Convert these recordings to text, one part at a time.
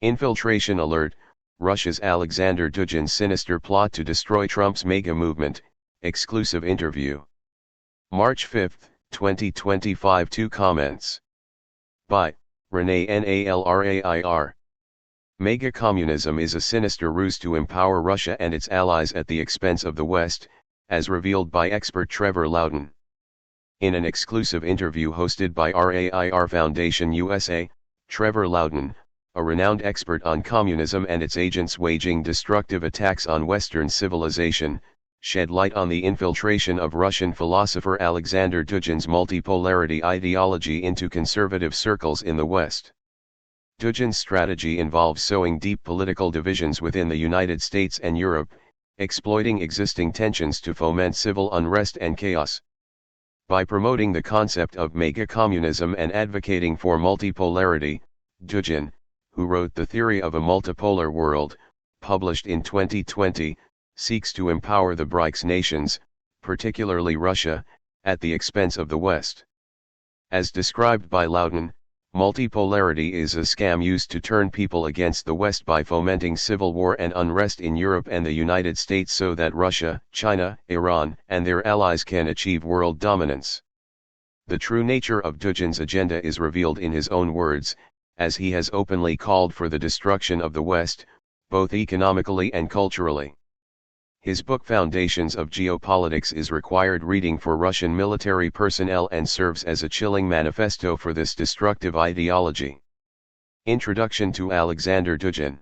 Infiltration alert, Russia's Aleksandr Dugin's sinister plot to destroy Trump's MAGA movement, exclusive interview. March 5, 2025. 2 comments. By Renee Nalrair. MAGA communism is a sinister ruse to empower Russia and its allies at the expense of the West, as revealed by expert Trevor Loudon. In an exclusive interview hosted by RAIR Foundation USA, Trevor Loudon, a renowned expert on communism and its agents waging destructive attacks on Western civilization, shed light on the infiltration of Russian philosopher Aleksandr Dugin's multipolarity ideology into conservative circles in the West. Dugin's strategy involves sowing deep political divisions within the United States and Europe, exploiting existing tensions to foment civil unrest and chaos. By promoting the concept of MAGA communism and advocating for multipolarity, Dugin, who wrote The Theory of a Multipolar World, published in 2020, seeks to empower the BRICS nations, particularly Russia, at the expense of the West. As described by Loudon, multipolarity is a scam used to turn people against the West by fomenting civil war and unrest in Europe and the United States so that Russia, China, Iran, and their allies can achieve world dominance. The true nature of Dugin's agenda is revealed in his own words, as he has openly called for the destruction of the West, both economically and culturally. His book Foundations of Geopolitics is required reading for Russian military personnel and serves as a chilling manifesto for this destructive ideology. Introduction to Aleksandr Dugin.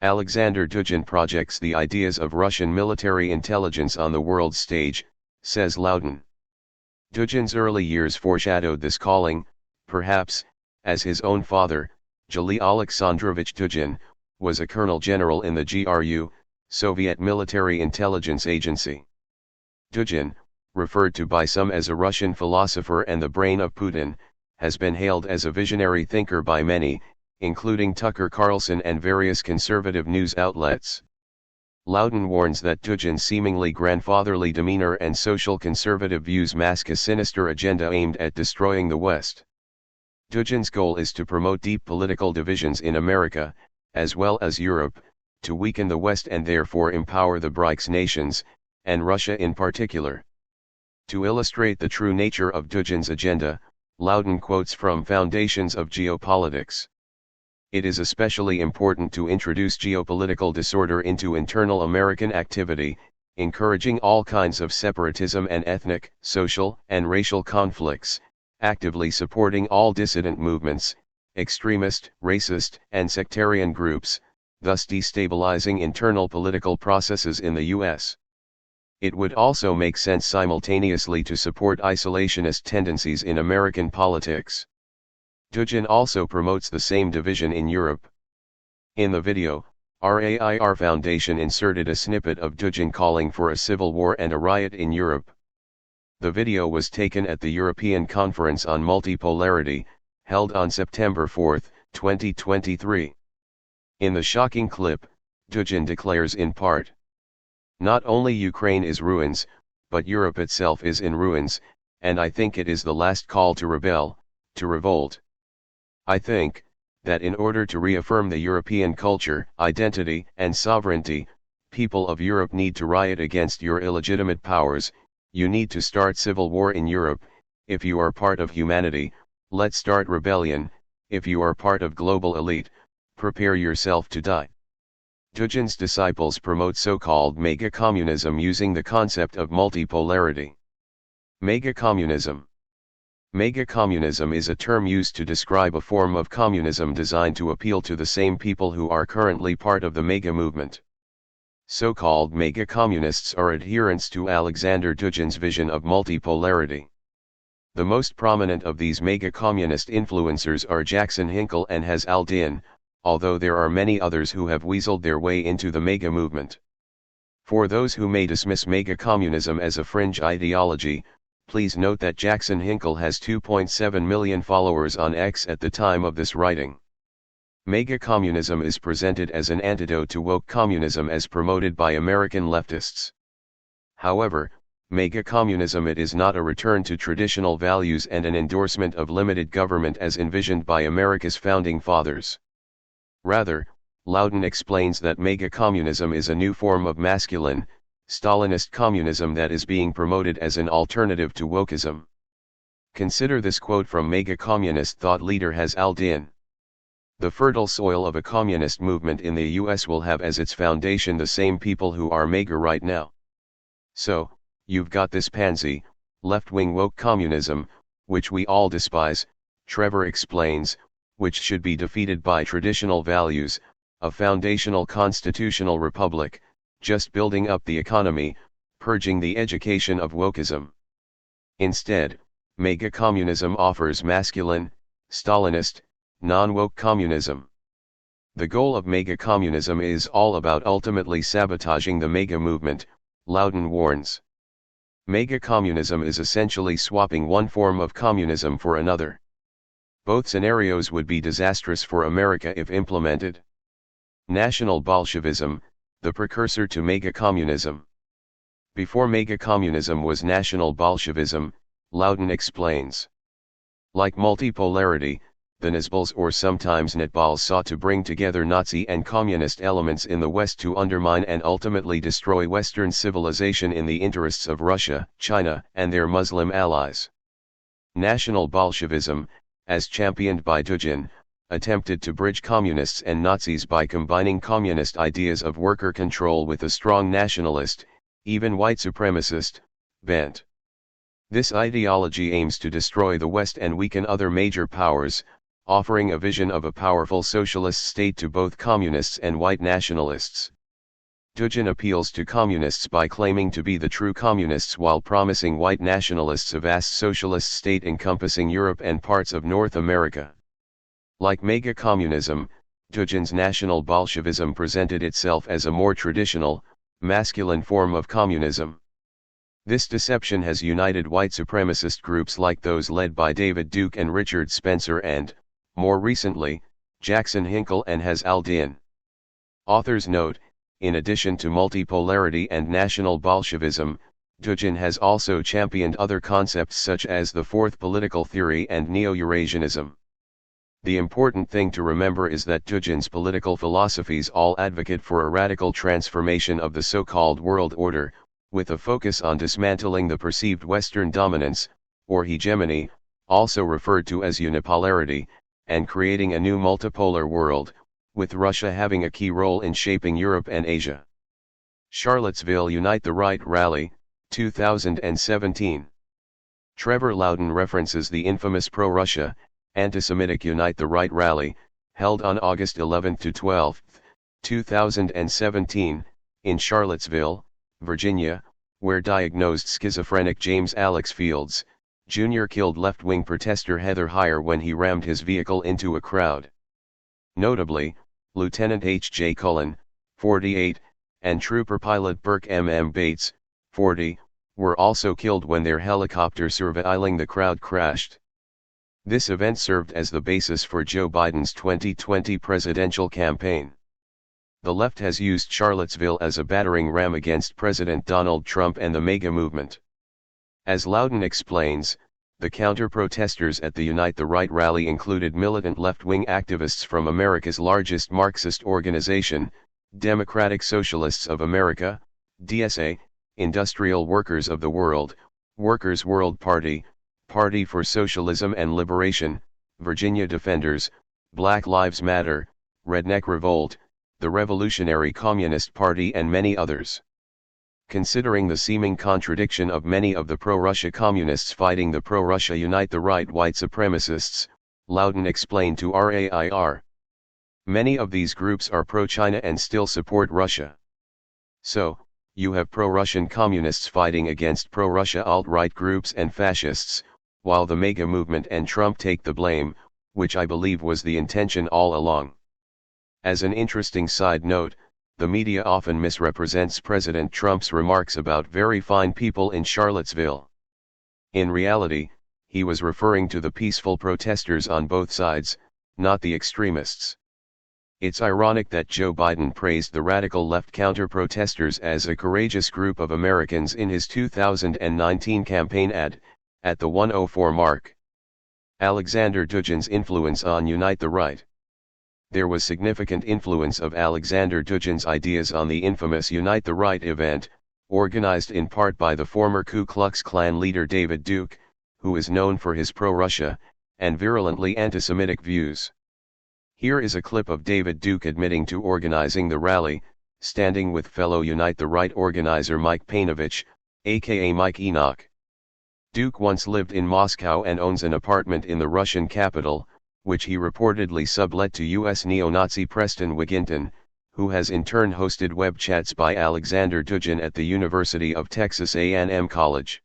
Aleksandr Dugin projects the ideas of Russian military intelligence on the world stage, says Loudon. Dugin's early years foreshadowed this calling, perhaps, as his own father, Gali Alexandrovich Dugin, was a colonel general in the GRU, Soviet Military Intelligence Agency. Dugin, referred to by some as a Russian philosopher and the brain of Putin, has been hailed as a visionary thinker by many, including Tucker Carlson and various conservative news outlets. Loudon warns that Dugin's seemingly grandfatherly demeanor and social conservative views mask a sinister agenda aimed at destroying the West. Dugin's goal is to promote deep political divisions in America, as well as Europe, to weaken the West and therefore empower the BRICS nations, and Russia in particular. To illustrate the true nature of Dugin's agenda, Loudon quotes from Foundations of Geopolitics. It is especially important to introduce geopolitical disorder into internal American activity, encouraging all kinds of separatism and ethnic, social, and racial conflicts, actively supporting all dissident movements, extremist, racist, and sectarian groups, thus destabilizing internal political processes in the U.S. It would also make sense simultaneously to support isolationist tendencies in American politics. Dugin also promotes the same division in Europe. In the video, RAIR Foundation inserted a snippet of Dugin calling for a civil war and a riot in Europe. The video was taken at the European Conference on Multipolarity, held on September 4, 2023. In the shocking clip, Dugin declares in part, "Not only Ukraine is ruins, but Europe itself is in ruins, and I think it is the last call to rebel, to revolt. I think that in order to reaffirm the European culture, identity, and sovereignty, people of Europe need to riot against your illegitimate powers. You need to start civil war in Europe. If you are part of humanity, let's start rebellion. If you are part of global elite, prepare yourself to die." Dugin's disciples promote so-called MAGA communism using the concept of multipolarity. MAGA communism. MAGA communism is a term used to describe a form of communism designed to appeal to the same people who are currently part of the MAGA movement. So-called MAGA communists are adherents to Aleksandr Dugin's vision of multipolarity. The most prominent of these MAGA communist influencers are Jackson Hinkle and Haz al-Din, although there are many others who have weaseled their way into the MAGA movement. For those who may dismiss MAGA communism as a fringe ideology, please note that Jackson Hinkle has 2.7 million followers on X at the time of this writing. MAGA communism is presented as an antidote to woke communism as promoted by American leftists. However, MAGA communism it is not a return to traditional values and an endorsement of limited government as envisioned by America's founding fathers. Rather, Loudon explains that MAGA communism is a new form of masculine, Stalinist communism that is being promoted as an alternative to wokeism. Consider this quote from MAGA communist thought leader Has al-Din. The fertile soil of a communist movement in the US will have as its foundation the same people who are MAGA right now. So, you've got this pansy, left-wing woke communism, which we all despise, Trevor explains, which should be defeated by traditional values, a foundational constitutional republic, just building up the economy, purging the education of wokeism. Instead, MAGA communism offers masculine, Stalinist, non-woke communism. The goal of MAGA communism is all about ultimately sabotaging the MAGA movement, Loudon warns. MAGA communism is essentially swapping one form of communism for another. Both scenarios would be disastrous for America if implemented. National Bolshevism, the precursor to MAGA communism. Before MAGA communism was National Bolshevism, Loudon explains. Like multipolarity, the Nazism or sometimes Netbals sought to bring together Nazi and communist elements in the West to undermine and ultimately destroy Western civilization in the interests of Russia, China, and their Muslim allies. National Bolshevism, as championed by Dugin, attempted to bridge communists and Nazis by combining communist ideas of worker control with a strong nationalist, even white supremacist, bent. This ideology aims to destroy the West and weaken other major powers, offering a vision of a powerful socialist state to both communists and white nationalists. Dugin appeals to communists by claiming to be the true communists while promising white nationalists a vast socialist state encompassing Europe and parts of North America. Like MAGA communism, Dugin's National Bolshevism presented itself as a more traditional, masculine form of communism. This deception has united white supremacist groups like those led by David Duke and Richard Spencer and, more recently, Jackson Hinkle and Has al-Din. Authors note, in addition to multipolarity and National Bolshevism, Dugin has also championed other concepts such as the Fourth Political Theory and Neo-Eurasianism. The important thing to remember is that Dugin's political philosophies all advocate for a radical transformation of the so-called world order, with a focus on dismantling the perceived Western dominance, or hegemony, also referred to as unipolarity, and creating a new multipolar world, with Russia having a key role in shaping Europe and Asia. Charlottesville Unite the Right Rally, 2017. Trevor Loudon references the infamous pro-Russia, anti-Semitic Unite the Right rally, held on August 11 to 12, 2017, in Charlottesville, Virginia, where diagnosed schizophrenic James Alex Fields, Jr. killed left-wing protester Heather Heyer when he rammed his vehicle into a crowd. Notably, Lieutenant H.J. Cullen, 48, and Trooper Pilot Burke M.M. Bates, 40, were also killed when their helicopter surveilling the crowd crashed. This event served as the basis for Joe Biden's 2020 presidential campaign. The left has used Charlottesville as a battering ram against President Donald Trump and the MAGA movement. As Loudon explains, the counter-protesters at the Unite the Right rally included militant left-wing activists from America's largest Marxist organization, Democratic Socialists of America, DSA, Industrial Workers of the World, Workers' World Party, Party for Socialism and Liberation, Virginia Defenders, Black Lives Matter, Redneck Revolt, the Revolutionary Communist Party and many others. Considering the seeming contradiction of many of the pro-Russia communists fighting the pro-Russia Unite the Right white supremacists, Loudon explained to RAIR. Many of these groups are pro-China and still support Russia. So, you have pro-Russian communists fighting against pro-Russia alt-right groups and fascists, while the MAGA movement and Trump take the blame, which I believe was the intention all along. As an interesting side note, the media often misrepresents President Trump's remarks about very fine people in Charlottesville. In reality, he was referring to the peaceful protesters on both sides, not the extremists. It's ironic that Joe Biden praised the radical left counter-protesters as a courageous group of Americans in his 2019 campaign ad, at the 104 mark. Aleksandr Dugin's influence on Unite the Right. there was significant influence of Aleksandr Dugin's ideas on the infamous Unite the Right event, organized in part by the former Ku Klux Klan leader David Duke, who is known for his pro-Russia, and virulently anti-Semitic views. Here is a clip of David Duke admitting to organizing the rally, standing with fellow Unite the Right organizer Mike Painovich, aka Mike Enoch. Duke once lived in Moscow and owns an apartment in the Russian capital, which he reportedly sublet to U.S. neo-Nazi Preston Wigginton, who has in turn hosted web chats by Aleksandr Dugin at the University of Texas A&M College.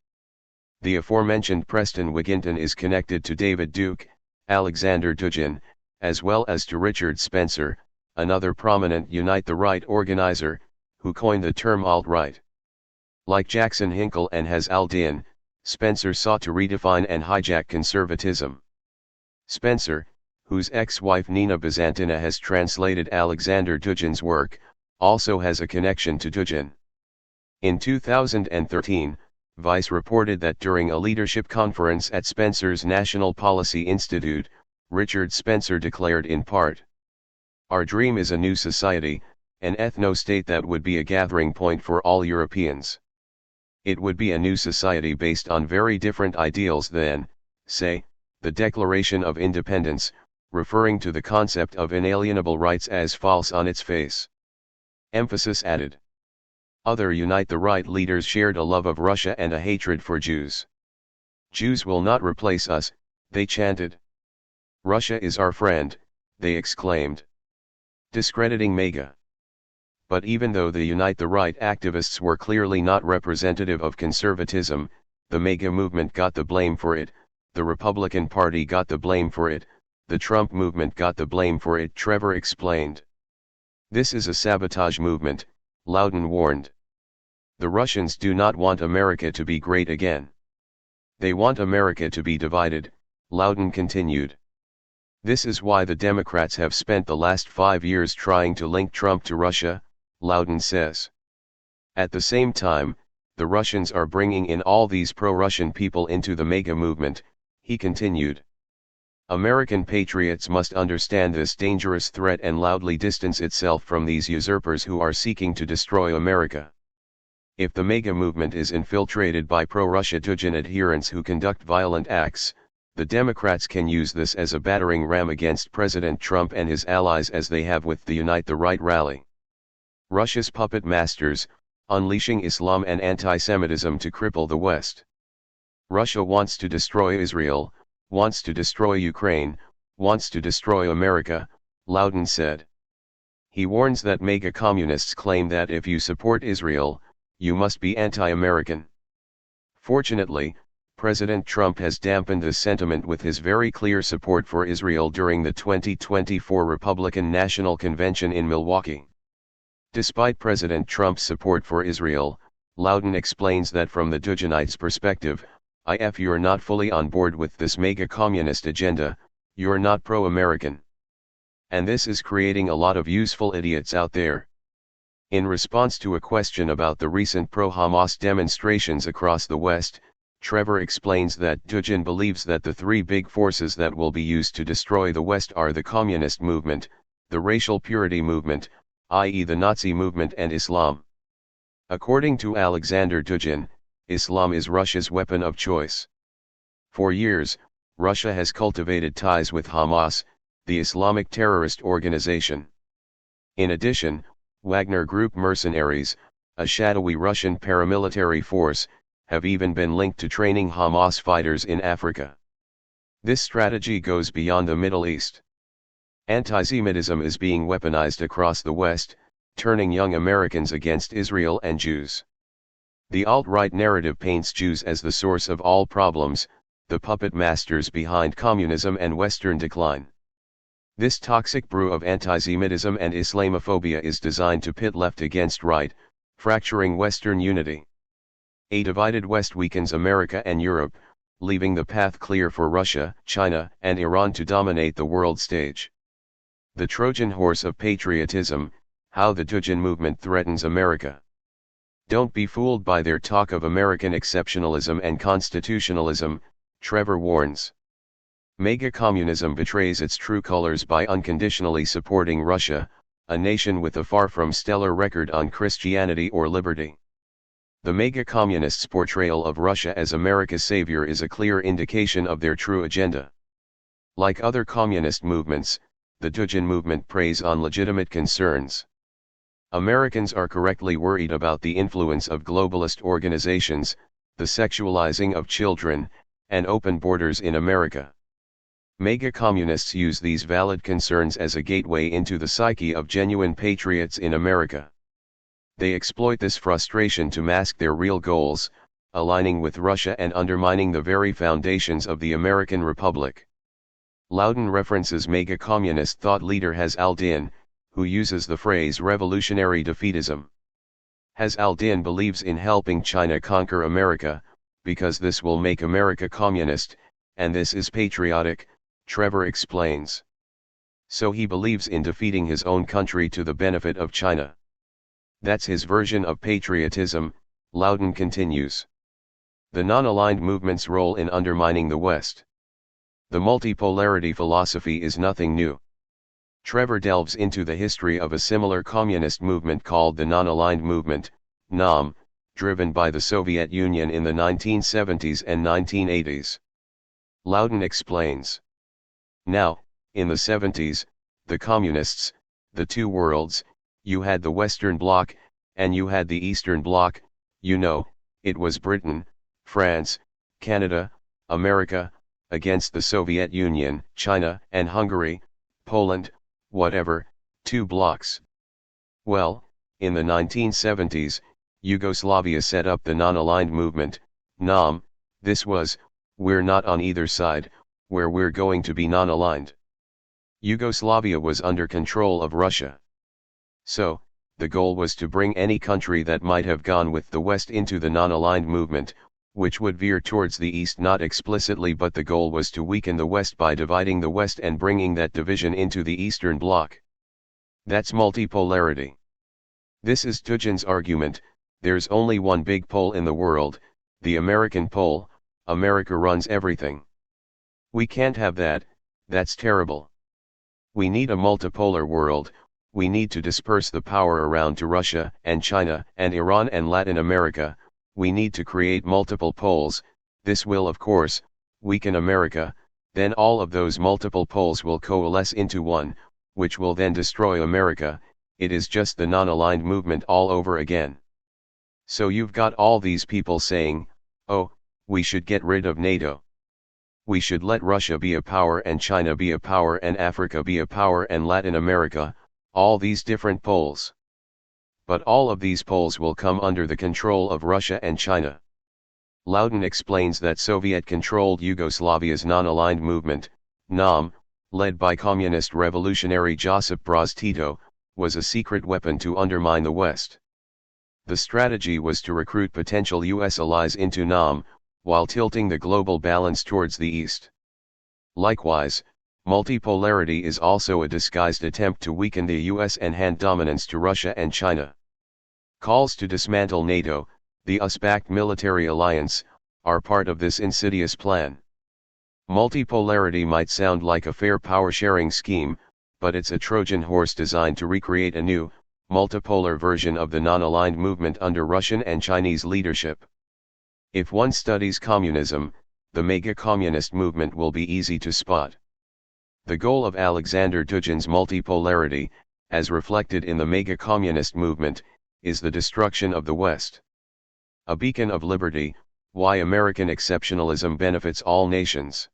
The aforementioned Preston Wigginton is connected to David Duke, Aleksandr Dugin, as well as to Richard Spencer, another prominent Unite the Right organizer, who coined the term alt-right. Like Jackson Hinkle and Haz al-Din, Spencer sought to redefine and hijack conservatism. Spencer, whose ex-wife Nina Byzantina has translated Aleksandr Dugin's work, also has a connection to Dugin. In 2013, Vice reported that during a leadership conference at Spencer's National Policy Institute, Richard Spencer declared in part, "Our dream is a new society, an ethno-state that would be a gathering point for all Europeans. It would be a new society based on very different ideals than, say, the Declaration of Independence, referring to the concept of inalienable rights as false on its face." Emphasis added. Other Unite the Right leaders shared a love of Russia and a hatred for Jews. "Jews will not replace us," they chanted. "Russia is our friend," they exclaimed. Discrediting MAGA. But even though the Unite the Right activists were clearly not representative of conservatism, the MAGA movement got the blame for it, the Republican Party got the blame for it, the Trump movement got the blame for it, Trevor explained. "This is a sabotage movement," Loudon warned. "The Russians do not want America to be great again. They want America to be divided," Loudon continued. "This is why the Democrats have spent the last 5 years trying to link Trump to Russia," Loudon says. "At the same time, the Russians are bringing in all these pro-Russian people into the MAGA movement," he continued. "American patriots must understand this dangerous threat and loudly distance itself from these usurpers who are seeking to destroy America. If the MAGA movement is infiltrated by pro-Russia Dugin adherents who conduct violent acts, the Democrats can use this as a battering ram against President Trump and his allies, as they have with the Unite the Right rally. Russia's puppet masters, unleashing Islam and anti-Semitism to cripple the West. Russia wants to destroy Israel, wants to destroy Ukraine, wants to destroy America," Loudon said. He warns that MAGA communists claim that if you support Israel, you must be anti-American. Fortunately, President Trump has dampened this sentiment with his very clear support for Israel during the 2024 Republican National Convention in Milwaukee. Despite President Trump's support for Israel, Loudon explains that from the Duginites' perspective, if you're not fully on board with this MAGA communist agenda, you're not pro-American. And this is creating a lot of useful idiots out there. In response to a question about the recent pro-Hamas demonstrations across the West, Trevor explains that Dugin believes that the three big forces that will be used to destroy the West are the communist movement, the racial purity movement, i.e. the Nazi movement, and Islam. According to Aleksandr Dugin, Islam is Russia's weapon of choice. For years, Russia has cultivated ties with Hamas, the Islamic terrorist organization. In addition, Wagner Group mercenaries, a shadowy Russian paramilitary force, have even been linked to training Hamas fighters in Africa. This strategy goes beyond the Middle East. Anti-Semitism is being weaponized across the West, turning young Americans against Israel and Jews. The alt-right narrative paints Jews as the source of all problems, the puppet masters behind communism and Western decline. This toxic brew of anti-Semitism and Islamophobia is designed to pit left against right, fracturing Western unity. A divided West weakens America and Europe, leaving the path clear for Russia, China, and Iran to dominate the world stage. The Trojan horse of patriotism, how the Dugin movement threatens America. Don't be fooled by their talk of American exceptionalism and constitutionalism, Trevor warns. MAGA communism betrays its true colors by unconditionally supporting Russia, a nation with a far from stellar record on Christianity or liberty. The MAGA communists' portrayal of Russia as America's savior is a clear indication of their true agenda. Like other communist movements, the Dugin movement preys on legitimate concerns. Americans are correctly worried about the influence of globalist organizations, the sexualizing of children, and open borders in America. MAGA communists use these valid concerns as a gateway into the psyche of genuine patriots in America. They exploit this frustration to mask their real goals, aligning with Russia and undermining the very foundations of the American Republic. Loudon references MAGA communist thought leader Has al-Din, who uses the phrase revolutionary defeatism. Has al-Din believes in helping China conquer America, because this will make America communist, and this is patriotic, Trevor explains. So he believes in defeating his own country to the benefit of China. That's his version of patriotism, Loudon continues. The non-aligned movement's role in undermining the West. The multipolarity philosophy is nothing new. Trevor delves into the history of a similar communist movement called the Non-Aligned Movement, NAM, driven by the Soviet Union in the 1970s and 1980s. Loudon explains. Now, in the 70s, the communists, the two worlds, you had the Western Bloc, and you had the Eastern Bloc, it was Britain, France, Canada, America, against the Soviet Union, China, and Hungary, Poland, whatever, two blocks. Well, in the 1970s, Yugoslavia set up the non-aligned movement, NAM. This was, we're not on either side, where we're going to be non-aligned. Yugoslavia was under control of Russia. So, the goal was to bring any country that might have gone with the West into the non-aligned movement, which would veer towards the East, not explicitly, but the goal was to weaken the West by dividing the West and bringing that division into the Eastern Bloc. That's multipolarity. This is Dugin's argument. There's only one big pole in the world, the American pole. America runs everything. We can't have that, that's terrible. We need a multipolar world. We need to disperse the power around to Russia and China and Iran and Latin America. We need to create multiple poles. This will, of course, weaken America. Then all of those multiple poles will coalesce into one, which will then destroy America. It is just the non-aligned movement all over again. So you've got all these people saying, oh, we should get rid of NATO. We should let Russia be a power and China be a power and Africa be a power and Latin America, all these different poles. But all of these poles will come under the control of Russia and China. Loudon explains that Soviet-controlled Yugoslavia's non-aligned movement, NAM, led by communist revolutionary Josip Broz Tito, was a secret weapon to undermine the West. The strategy was to recruit potential US allies into NAM, while tilting the global balance towards the East. Likewise, multipolarity is also a disguised attempt to weaken the US and hand dominance to Russia and China. Calls to dismantle NATO, the US-backed military alliance, are part of this insidious plan. Multipolarity might sound like a fair power-sharing scheme, but it's a Trojan horse designed to recreate a new, multipolar version of the non-aligned movement under Russian and Chinese leadership. If one studies communism, the MAGA communist movement will be easy to spot. The goal of Aleksandr Dugin's multipolarity, as reflected in the MAGA communist movement, is the destruction of the West. A beacon of liberty, why American exceptionalism benefits all nations.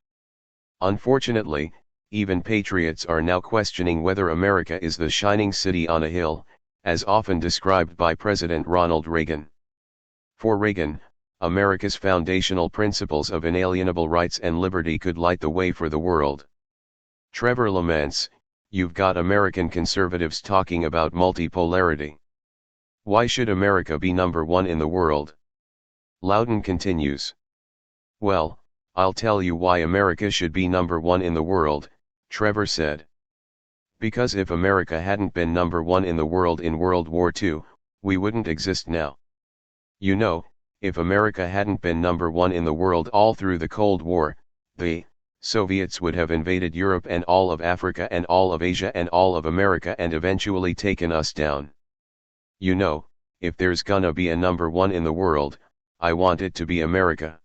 Unfortunately, even patriots are now questioning whether America is the shining city on a hill, as often described by President Ronald Reagan. For Reagan, America's foundational principles of inalienable rights and liberty could light the way for the world. Trevor laments, you've got American conservatives talking about multipolarity. Why should America be number one in the world? Loudon continues. Well, I'll tell you why America should be number one in the world, Trevor said. Because if America hadn't been number one in the world in World War II, we wouldn't exist now. You know, if America hadn't been number one in the world all through the Cold War, the Soviets would have invaded Europe and all of Africa and all of Asia and all of America and eventually taken us down. You know, if there's gonna be a number one in the world, I want it to be America.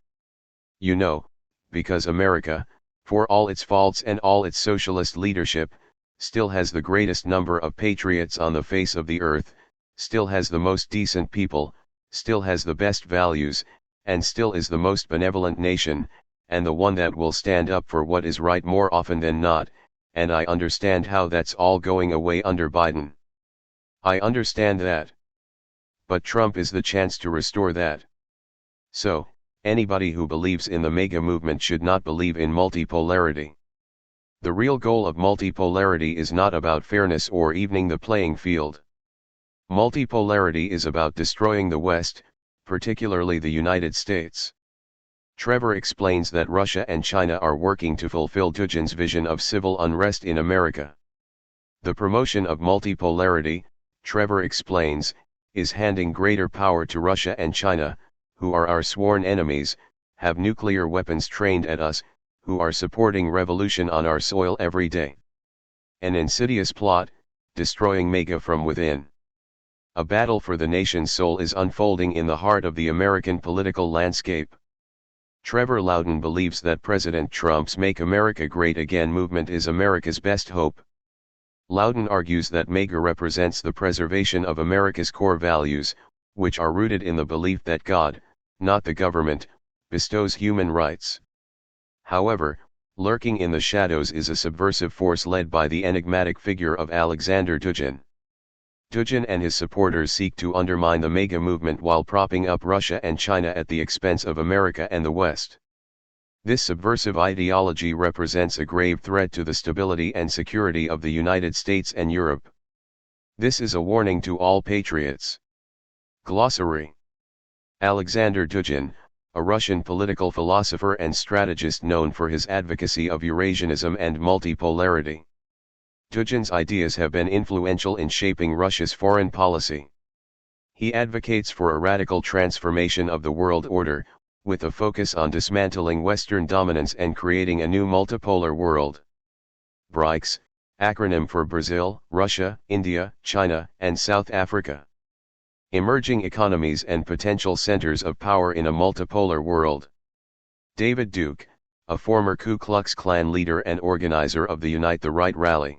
You know, because America, for all its faults and all its socialist leadership, still has the greatest number of patriots on the face of the earth, still has the most decent people, still has the best values, and still is the most benevolent nation, and the one that will stand up for what is right more often than not, and I understand how that's all going away under Biden. I understand that. But Trump is the chance to restore that. So, anybody who believes in the MAGA movement should not believe in multipolarity. The real goal of multipolarity is not about fairness or evening the playing field. Multipolarity is about destroying the West, particularly the United States. Trevor explains that Russia and China are working to fulfill Dugin's vision of civil unrest in America. The promotion of multipolarity, Trevor explains, is handing greater power to Russia and China, who are our sworn enemies, have nuclear weapons trained at us, who are supporting revolution on our soil every day. An insidious plot, destroying MAGA from within. A battle for the nation's soul is unfolding in the heart of the American political landscape. Trevor Loudon believes that President Trump's Make America Great Again movement is America's best hope. Loudon argues that MAGA represents the preservation of America's core values, which are rooted in the belief that God, not the government, bestows human rights. However, lurking in the shadows is a subversive force led by the enigmatic figure of Aleksandr Dugin. Dugin and his supporters seek to undermine the MAGA movement while propping up Russia and China at the expense of America and the West. This subversive ideology represents a grave threat to the stability and security of the United States and Europe. This is a warning to all patriots. Glossary. Aleksandr Dugin, a Russian political philosopher and strategist known for his advocacy of Eurasianism and multipolarity. Dugin's ideas have been influential in shaping Russia's foreign policy. He advocates for a radical transformation of the world order, with a focus on dismantling Western dominance and creating a new multipolar world. BRICS, acronym for Brazil, Russia, India, China, and South Africa. Emerging economies and potential centers of power in a multipolar world. David Duke, a former Ku Klux Klan leader and organizer of the Unite the Right rally.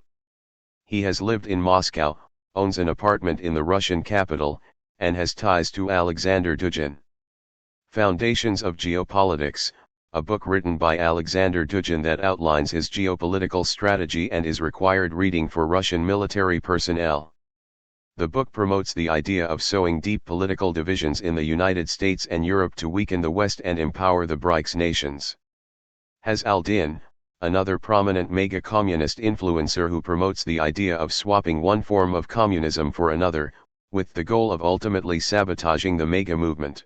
He has lived in Moscow, owns an apartment in the Russian capital, and has ties to Aleksandr Dugin. Foundations of Geopolitics, a book written by Aleksandr Dugin that outlines his geopolitical strategy and is required reading for Russian military personnel. The book promotes the idea of sowing deep political divisions in the United States and Europe to weaken the West and empower the BRICS nations. Has al-Din, another prominent MAGA communist influencer who promotes the idea of swapping one form of communism for another, with the goal of ultimately sabotaging the MAGA movement.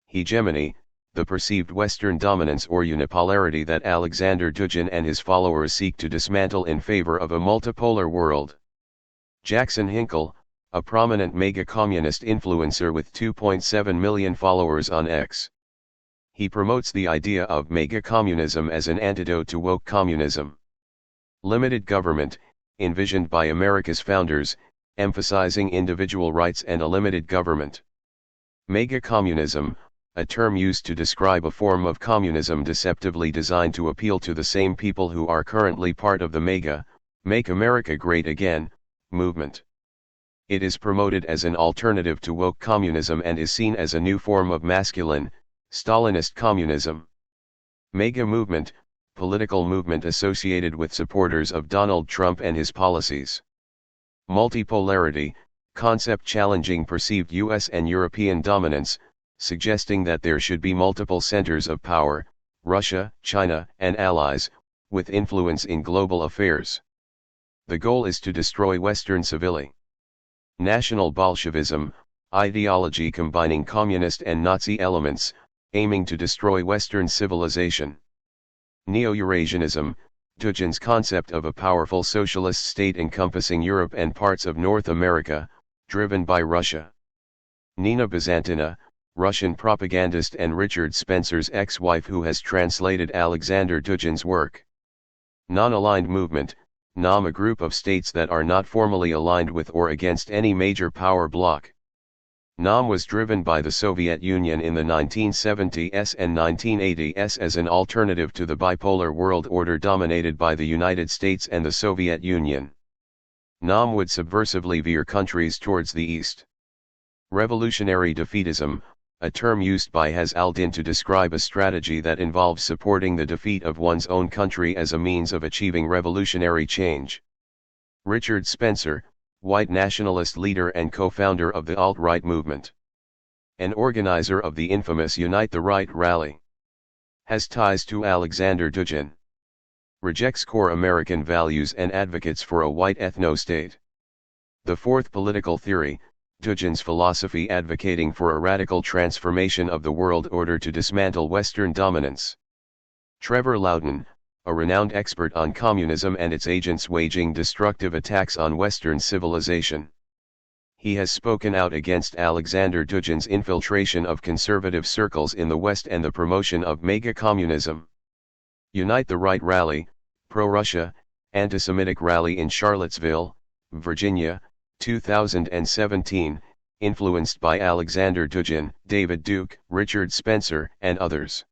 Hegemony, the perceived Western dominance or unipolarity that Aleksandr Dugin and his followers seek to dismantle in favor of a multipolar world. Jackson Hinkle, a prominent MAGA communist influencer with 2.7 million followers on X. He promotes the idea of MAGA communism as an antidote to woke communism. Limited government, envisioned by America's founders, emphasizing individual rights and a limited government. MAGA communism, a term used to describe a form of communism deceptively designed to appeal to the same people who are currently part of the MAGA, Make America Great Again, movement. It is promoted as an alternative to woke communism and is seen as a new form of masculine, Stalinist communism. MAGA movement, political movement associated with supporters of Donald Trump and his policies. Multipolarity, concept challenging perceived US and European dominance, suggesting that there should be multiple centers of power, Russia, China, and allies, with influence in global affairs. The goal is to destroy Western civility. National Bolshevism, ideology combining communist and Nazi elements, aiming to destroy Western civilization. Neo-Eurasianism, Dugin's concept of a powerful socialist state encompassing Europe and parts of North America, driven by Russia. Nina Byzantina, Russian propagandist and Richard Spencer's ex-wife who has translated Aleksandr Dugin's work. Non-aligned movement, NAM, a group of states that are not formally aligned with or against any major power bloc. NAM was driven by the Soviet Union in the 1970s and 1980s as an alternative to the bipolar world order dominated by the United States and the Soviet Union. NAM would subversively veer countries towards the east. Revolutionary defeatism, a term used by Has al-Din to describe a strategy that involves supporting the defeat of one's own country as a means of achieving revolutionary change. Richard Spencer, white nationalist leader and co-founder of the alt-right movement. An organizer of the infamous Unite the Right rally. Has ties to Aleksandr Dugin. Rejects core American values and advocates for a white ethno-state. The fourth political theory, Dugin's philosophy advocating for a radical transformation of the world order to dismantle Western dominance. Trevor Loudon, a renowned expert on communism and its agents waging destructive attacks on Western civilization. He has spoken out against Aleksandr Dugin's infiltration of conservative circles in the West and the promotion of MAGA communism. Unite the Right rally, pro-Russia, anti-Semitic rally in Charlottesville, Virginia, 2017, influenced by Aleksandr Dugin, David Duke, Richard Spencer, and others.